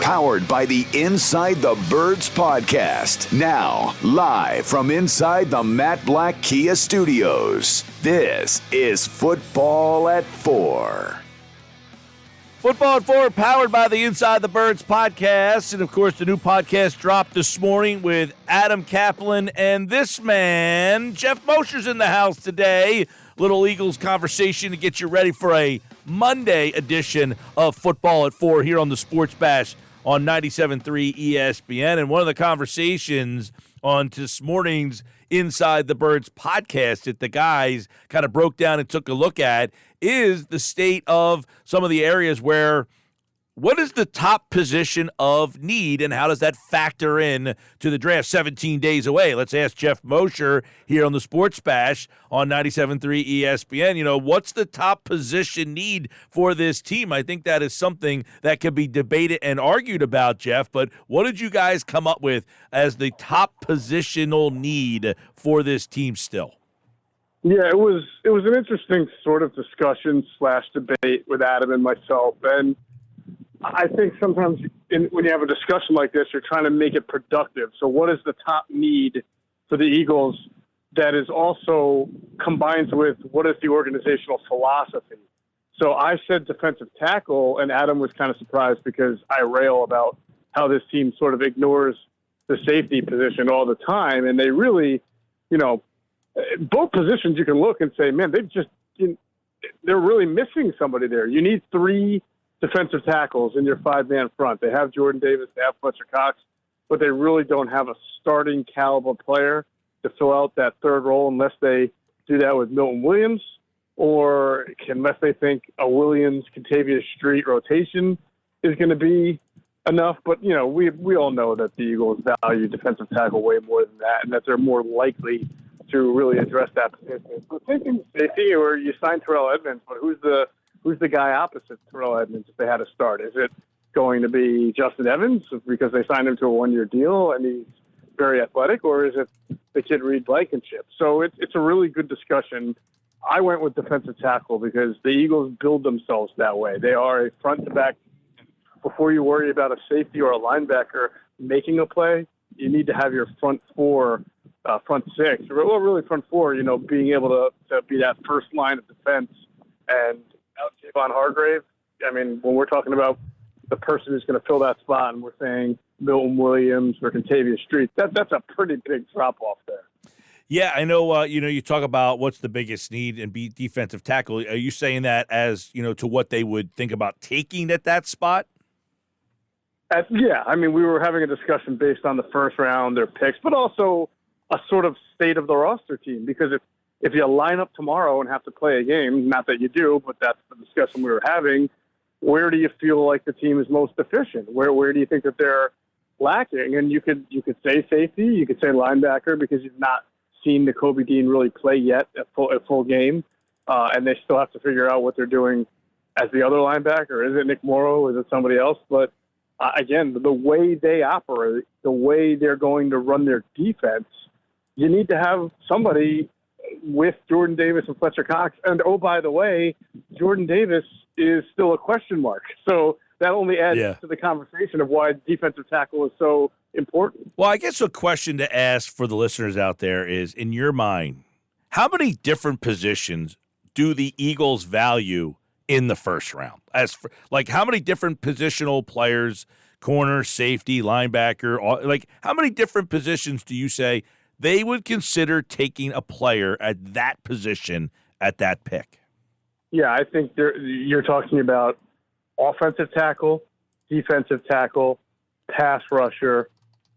powered by the Inside the Birds podcast. Now, live from inside the Matt Black Kia Studios, this is Football at 4. Football at 4, powered by the Inside the Birds podcast. And, of course, the new podcast dropped this morning with Adam Kaplan and this man. Geoff Mosher's in the house today. Little Eagles conversation to get you ready for a Monday edition of Football at 4 here on the Sports Bash on 97.3 ESPN. And one of the conversations on this morning's Inside the Birds podcast that the guys kind of broke down and took a look at is the state of some of the areas where what is the top position of need and how does that factor in to the draft 17 days away? Let's ask Geoff Mosher here on the Sports Bash on 97.3 ESPN. You know, what's the top position need for this team? I think that is something that could be debated and argued about, Geoff, but what did you guys come up with as the top positional need for this team still? Yeah, it was an interesting sort of discussion / debate with Adam and myself. And I think sometimes when you have a discussion like this, you're trying to make it productive. So what is the top need for the Eagles that is also combines with what is the organizational philosophy? So I said defensive tackle, and Adam was kind of surprised because I rail about how this team sort of ignores the safety position all the time. And they really, you know, both positions you can look and say, man, they're really missing somebody there. You need 3 defensive tackles in your 5-man front. They have Jordan Davis, they have Fletcher Cox, but they really don't have a starting caliber player to fill out that third role unless they do that with Milton Williams or unless they think a Williams-Contavious Street rotation is going to be enough. But, you know, we all know that the Eagles value defensive tackle way more than that and that they're more likely to really address that position. So taking safety, or you sign Terrell Edmonds, but who's the guy opposite Terrell Edmonds if they had to start? Is it going to be Justin Evans because they signed him to a 1-year deal and he's very athletic, or is it the kid Reed Blankenship? So it's a really good discussion. I went with defensive tackle because the Eagles build themselves that way. They are a front-to-back. Before you worry about a safety or a linebacker making a play, you need to have your front 4, front 6, or really front 4, you know, being able to be that first line of defense. And out Javon Hargrave, I mean, when we're talking about the person who's going to fill that spot and we're saying Milton Williams or Contavious Street, that's a pretty big drop-off there. Yeah, I know, you talk about what's the biggest need and be defensive tackle. Are you saying that as, you know, to what they would think about taking at that spot? Yeah, I mean, we were having a discussion based on the first round, their picks, but also a sort of state of the roster team. Because if you line up tomorrow and have to play a game, not that you do, but that's the discussion we were having, where do you feel like the team is most deficient? Where do you think that they're lacking? And you could say safety, you could say linebacker because you've not seen Nakobe Dean really play yet at full game, and they still have to figure out what they're doing as the other linebacker. Is it Nick Morrow? Is it somebody else? But again, the way they operate, the way they're going to run their defense, you need to have somebody with Jordan Davis and Fletcher Cox. And, oh, by the way, Jordan Davis is still a question mark. So that only adds to the conversation of why defensive tackle is so important. Well, I guess a question to ask for the listeners out there is, in your mind, how many different positions do the Eagles value in the first round? As for, like, how many different positional players, corner, safety, linebacker, like how many different positions do you say they would consider taking a player at that position at that pick? Yeah, I think you're talking about offensive tackle, defensive tackle, pass rusher,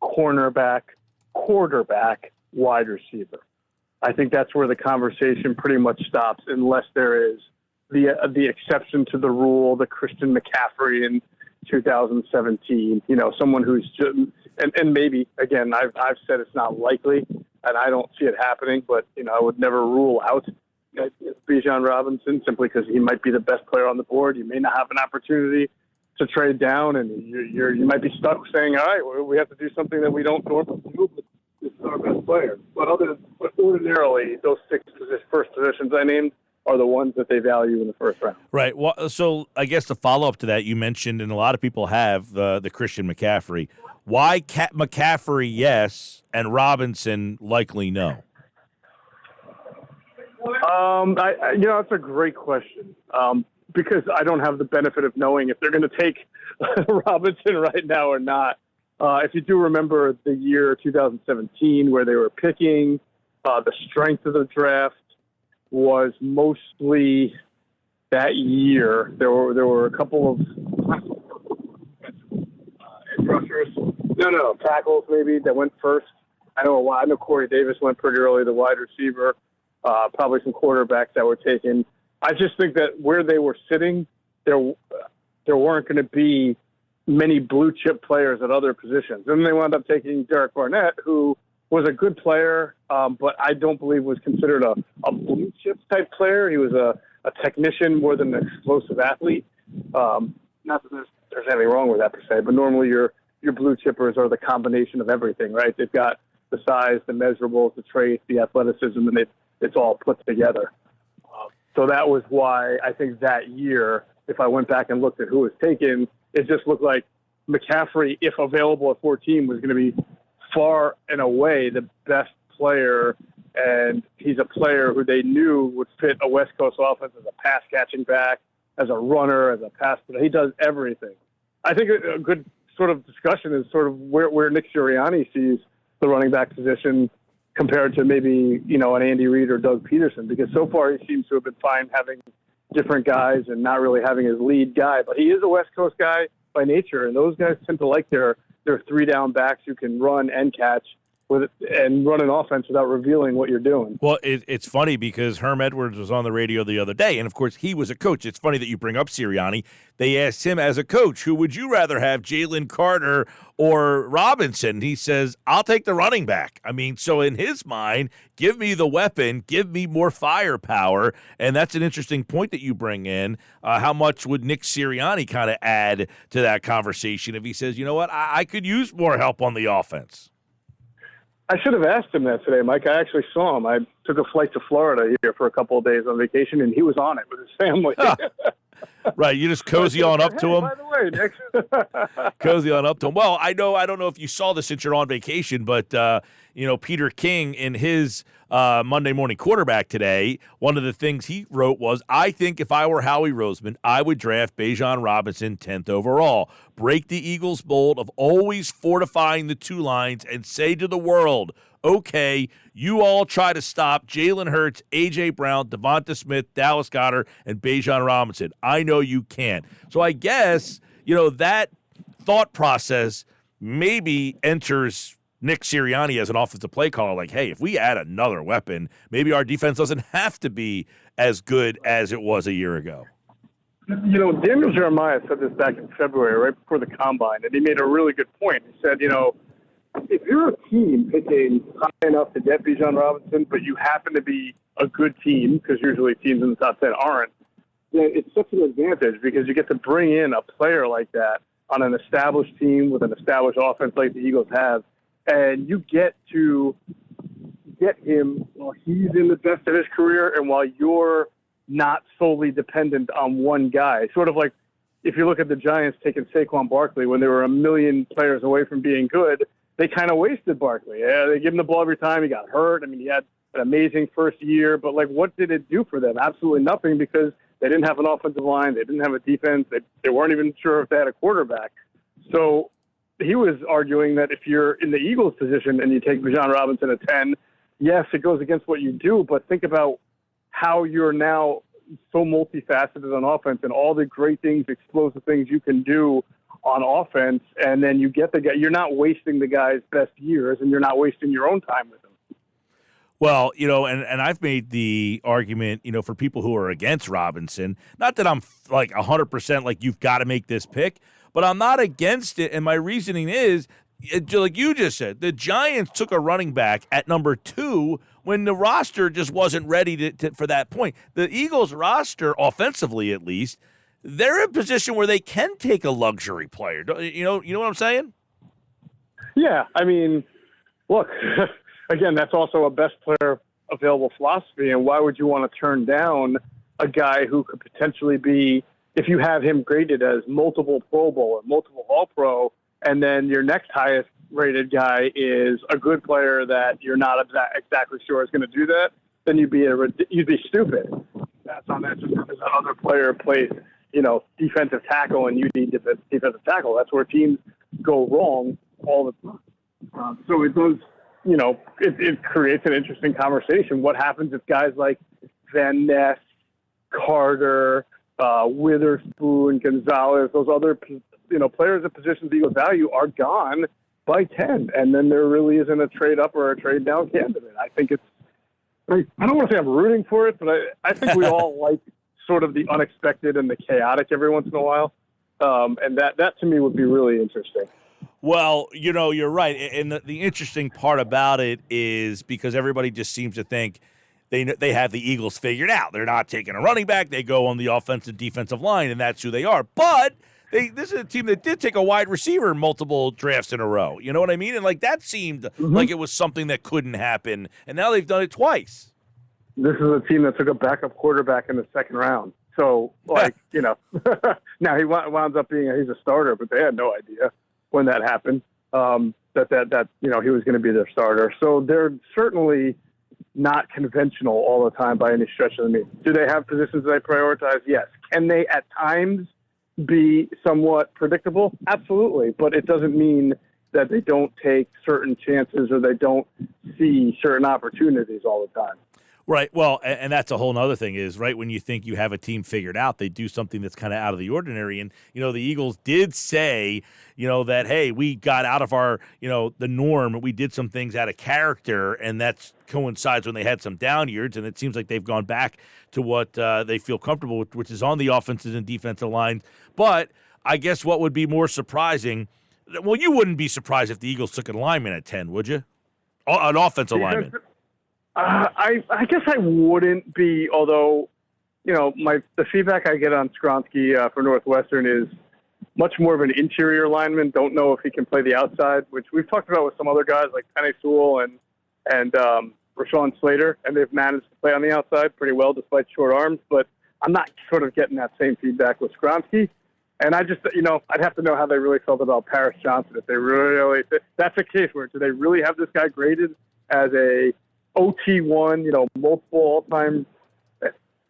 cornerback, quarterback, wide receiver. I think that's where the conversation pretty much stops, unless there is the exception to the rule, the Christian McCaffrey in 2017. You know, someone who's just, and maybe again, I've said it's not likely, and I don't see it happening. But you know, I would never rule out Bijan Robinson simply because he might be the best player on the board. You may not have an opportunity to trade down, and you might be stuck saying, all right, well, we have to do something that we don't normally do, but this is our best player. But ordinarily, those 6 first positions I named, are the ones that they value in the first round. Right. Well, so I guess the follow-up to that, you mentioned, and a lot of people have the Christian McCaffrey. Why McCaffrey, yes, and Robinson likely no? That's a great question. Because I don't have the benefit of knowing if they're going to take Robinson right now or not. If you do remember the year 2017 where they were picking, the strength of the draft was mostly that year. There were a couple of rushers, tackles maybe that went first. I know Corey Davis went pretty early, the wide receiver. Probably some quarterbacks that were taken. I just think that where they were sitting, there weren't going to be many blue chip players at other positions. And they wound up taking Derek Barnett, who was a good player, but I don't believe was considered a blue chip type player. He was a technician more than an explosive athlete. Not that there's anything wrong with that per se, but normally your blue chippers are the combination of everything, right? They've got the size, the measurables, the traits, the athleticism, and it's all put together. So that was why I think that year, if I went back and looked at who was taken, it just looked like McCaffrey, if available at 14, was going to be far and away the best player. And he's a player who they knew would fit a West Coast offense as a pass-catching back, as a runner, as a pass. He does everything. I think a good sort of discussion is sort of where Nick Sirianni sees the running back position compared to maybe, an Andy Reid or Doug Peterson, because so far he seems to have been fine having different guys and not really having his lead guy. But he is a West Coast guy by nature, and those guys tend to like their three-down backs who can run and catch and run an offense without revealing what you're doing. Well, it's funny because Herm Edwards was on the radio the other day, and, of course, he was a coach. It's funny that you bring up Sirianni. They asked him as a coach, who would you rather have, Jalen Carter or Robinson? He says, I'll take the running back. I mean, so in his mind, give me the weapon, give me more firepower, and that's an interesting point that you bring in. How much would Nick Sirianni kind of add to that conversation if he says, you know what, I could use more help on the offense? I should have asked him that today, Mike. I actually saw him. I took a flight to Florida here for a couple of days on vacation, and he was on it with his family. Right, you just cozy on up to him. By the way, Nick. Cozy on up to him. Well, I don't know if you saw this since you're on vacation, but Peter King in his Monday Morning Quarterback today, one of the things he wrote was, I think if I were Howie Roseman, I would draft Bijan Robinson 10th overall. Break the Eagles' mold of always fortifying the two lines and say to the world, okay, you all try to stop Jalen Hurts, A.J. Brown, Devonta Smith, Dallas Goedert, and Bijan Robinson. I know you can't. So I guess, that thought process maybe enters Nick Sirianni as an offensive play caller, like, hey, if we add another weapon, maybe our defense doesn't have to be as good as it was a year ago. Daniel Jeremiah said this back in February, right before the Combine, and he made a really good point. He said, if you're a team picking high enough to get Bijan Robinson, but you happen to be a good team, because usually teams in the top 10 aren't, then it's such an advantage because you get to bring in a player like that on an established team with an established offense like the Eagles have, and you get to get him while he's in the best of his career and while you're not solely dependent on one guy. Sort of like if you look at the Giants taking Saquon Barkley when they were a million players away from being good, they kind of wasted Barkley. Yeah, they give him the ball every time. He got hurt. I mean, he had an amazing first year, but what did it do for them? Absolutely nothing, because they didn't have an offensive line. They didn't have a defense. They weren't even sure if they had a quarterback. So he was arguing that if you're in the Eagles position and you take Bijan Robinson at 10, yes, it goes against what you do, but think about how you're now so multifaceted on offense and all the great things, explosive things you can do on offense, and then you get the guy. You're not wasting the guy's best years, and you're not wasting your own time with him. Well, and I've made the argument, for people who are against Robinson, not that I'm like 100% like you've got to make this pick, but I'm not against it, and my reasoning is, like you just said, the Giants took a running back at number 2 when the roster just wasn't ready for that point. The Eagles roster, offensively at least, they're in a position where they can take a luxury player. You know what I'm saying? Yeah, I mean, look, again, that's also a best player available philosophy, and why would you want to turn down a guy who could potentially be, if you have him graded as multiple Pro Bowl or multiple All-Pro, and then your next highest rated guy is a good player that you're not exactly sure is going to do that, then you'd be stupid. That's on that just because that other player plays, defensive tackle and you need defensive tackle. That's where teams go wrong all the time. So it does, it creates an interesting conversation. What happens if guys like Van Ness, Carter, Witherspoon, Gonzalez, those other, players in positions the Eagles value are gone by 10, and then there really isn't a trade up or a trade down candidate. I think I don't want to say I'm rooting for it, but I think we all like sort of the unexpected and the chaotic every once in a while. And that to me would be really interesting. Well, you're right. And the interesting part about it is because everybody just seems to think they have the Eagles figured out. They're not taking a running back. They go on the offensive defensive line, and that's who they are. But this is a team that did take a wide receiver in multiple drafts in a row. You know what I mean? And that seemed like it was something that couldn't happen. And now they've done it twice. This is a team that took a backup quarterback in the second round. So, now he winds up being he's a starter, but they had no idea when that happened that he was going to be their starter. So they're certainly not conventional all the time by any stretch of the meaning. Do they have positions that they prioritize? Yes. Can they at times be somewhat predictable? Absolutely. But it doesn't mean that they don't take certain chances or they don't see certain opportunities all the time. Right. Well, and that's a whole other thing is, right, when you think you have a team figured out, they do something that's kind of out of the ordinary. And, the Eagles did say, that, hey, we got out of our, the norm. We did some things out of character, and that coincides when they had some down years. And it seems like they've gone back to what they feel comfortable with, which is on the offenses and defensive lines. But I guess what would be more surprising, well, you wouldn't be surprised if the Eagles took an lineman at 10, would you? An offensive lineman. I guess I wouldn't be, although, the feedback I get on Skronsky for Northwestern is much more of an interior lineman. Don't know if he can play the outside, which we've talked about with some other guys like Penei Sewell and Rashawn Slater, and they've managed to play on the outside pretty well despite short arms. But I'm not sort of getting that same feedback with Skronsky. And I just, I'd have to know how they really felt about Paris Johnson. If they really, that's a case where do they really have this guy graded as a OT1, multiple all-time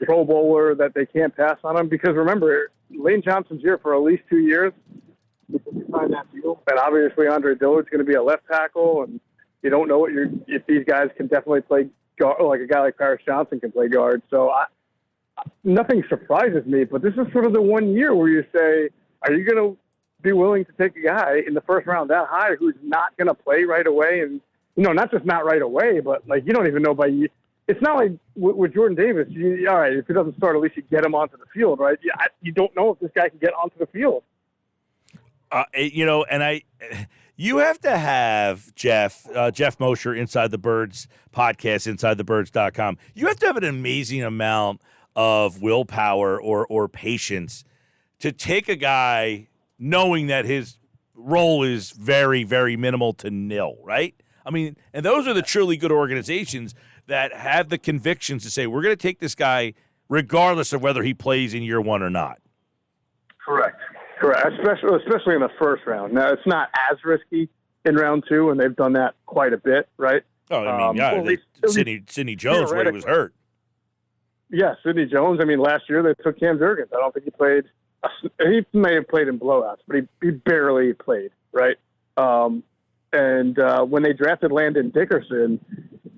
Pro Bowler that they can't pass on him? Because remember, Lane Johnson's here for at least 2 years before you sign that deal. And obviously Andre Dillard's going to be a left tackle, and you don't know if these guys can definitely play guard, like a guy like Paris Johnson can play guard. So nothing surprises me, but this is sort of the 1 year where you say, are you going to be willing to take a guy in the first round that high who's not going to play right away? And not just not right away, but you don't even know it's not like with Jordan Davis. All right, if he doesn't start, at least you get him onto the field, right? You don't know if this guy can get onto the field. You have to have Geoff Mosher, Inside the Birds podcast, InsideTheBirds.com. You have to have an amazing amount of willpower or patience to take a guy knowing that his role is very, very minimal to nil, right? I mean, and those are the truly good organizations that have the convictions to say, we're going to take this guy regardless of whether he plays in year one or not. Correct. Especially in the first round. Now, it's not as risky in round two, and they've done that quite a bit, right? Oh, I mean, Sidney Jones, where he was hurt. Yeah, Sidney Jones. I mean, last year they took Cam Jurgens. I don't think he played. He may have played in blowouts, but he barely played, right? And when they drafted Landon Dickerson,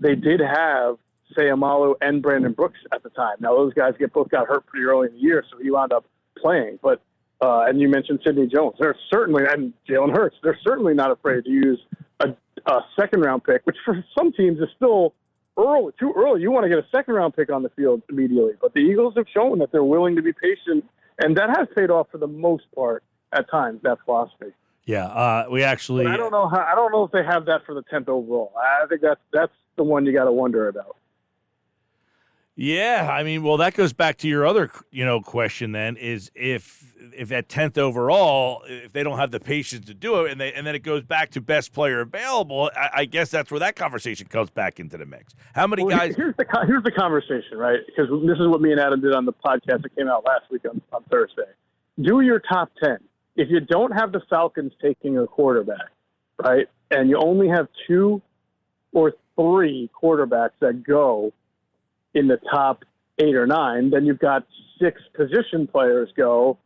they did have Sayamalu and Brandon Brooks at the time. Now, those guys both got hurt pretty early in the year, so he wound up playing. But and you mentioned Sidney Jones. And Jalen Hurts, they're certainly not afraid to use a second-round pick, which for some teams is still too early. You want to get a second-round pick on the field immediately. But the Eagles have shown that they're willing to be patient, and that has paid off for the most part at times, that philosophy. Yeah, we actually. But I don't know if they have that for the 10th overall. I think that's the one you got to wonder about. Yeah, I mean, well, that goes back to your other, question. Then is if at 10th overall, if they don't have the patience to do it, and then it goes back to best player available, I guess that's where that conversation comes back into the mix. How many guys? Here's the conversation, right? Because this is what me and Adam did on the podcast that came out last week on Thursday. Do your top 10. If you don't have the Falcons taking a quarterback, right, and you only have 2 or 3 quarterbacks that go in the top 8 or 9, then you've got 6 position players go,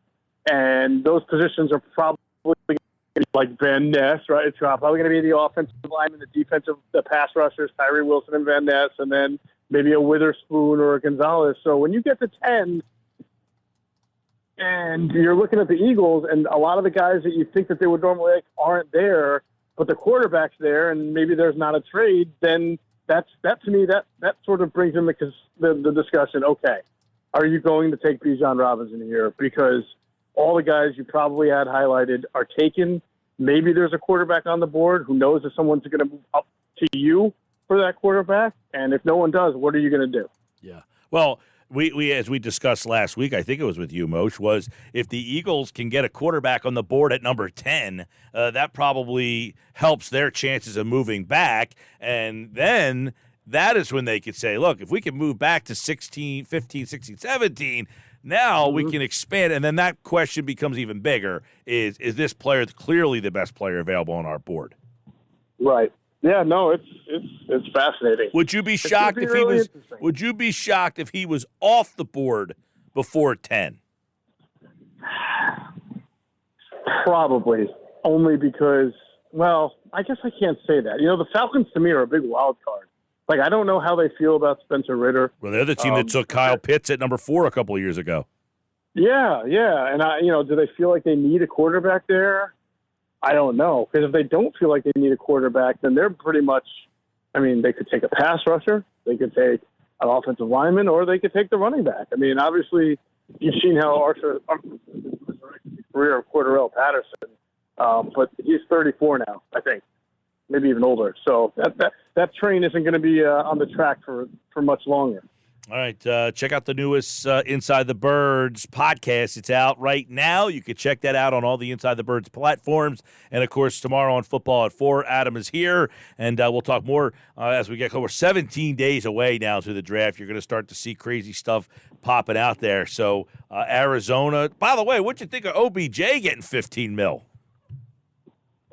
and those positions are probably going to be like Van Ness, right? It's probably going to be the offensive lineman, the pass rushers, Tyree Wilson and Van Ness, and then maybe a Witherspoon or a Gonzalez. So when you get to 10 and you're looking at the Eagles and a lot of the guys that you think that they would normally like aren't there, but the quarterback's there and maybe there's not a trade, then that to me, that sort of brings in the discussion. Okay, are you going to take Bijan Robinson here? Because all the guys you probably had highlighted are taken. Maybe there's a quarterback on the board. Who knows if someone's going to move up to you for that quarterback? And if no one does, what are you going to do? Yeah. Well, we as we discussed last week, I think it was with you, Moshe, was if the Eagles can get a quarterback on the board at number 10, that probably helps their chances of moving back. And then that is when they could say, look, if we can move back to 16, 15, 16, 17, now we can expand. And then that question becomes even bigger. Is this player clearly the best player available on our board? Right. Yeah, no, it's fascinating. Would you be shocked if he was? Would you be shocked if he was off the board before 10? Probably, only because. Well, I guess I can't say that. The Falcons to me are a big wild card. Like I don't know how they feel about Spencer Ritter. Well, they're the team that took Kyle Pitts at number 4 a couple of years ago. Yeah, and do they feel like they need a quarterback there? I don't know, because if they don't feel like they need a quarterback, then they're pretty much, they could take a pass rusher, they could take an offensive lineman, or they could take the running back. Obviously, you've seen how Arthur career of Cordarrelle Patterson, but he's 34 now, I think, maybe even older. So that train isn't going to be on the track for much longer. All right, check out the newest Inside the Birds podcast. It's out right now. You can check that out on all the Inside the Birds platforms. And, of course, tomorrow on Football at 4, Adam is here. And we'll talk more as we get close. We're 17 days away now to the draft. You're going to start to see crazy stuff popping out there. So, Arizona. By the way, what'd you think of OBJ getting $15 million?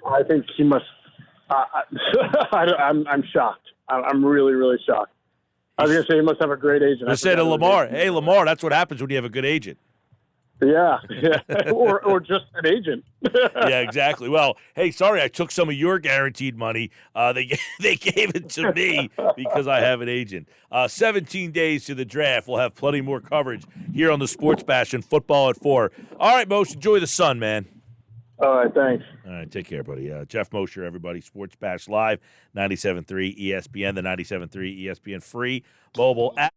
I think he must I'm shocked. I'm really, really shocked. I was going to say he must have a great agent. I said to Lamar, hey, Lamar, that's what happens when you have a good agent. Yeah. or just an agent. Yeah, exactly. Well, hey, sorry, I took some of your guaranteed money. They gave it to me because I have an agent. 17 days to the draft. We'll have plenty more coverage here on the Sports Bash and Football at 4. All right, Moshe, enjoy the sun, man. All right, thanks. All right, take care, buddy. Geoff Mosher, everybody. Sports Bash Live, 97.3 ESPN, the 97.3 ESPN free mobile app.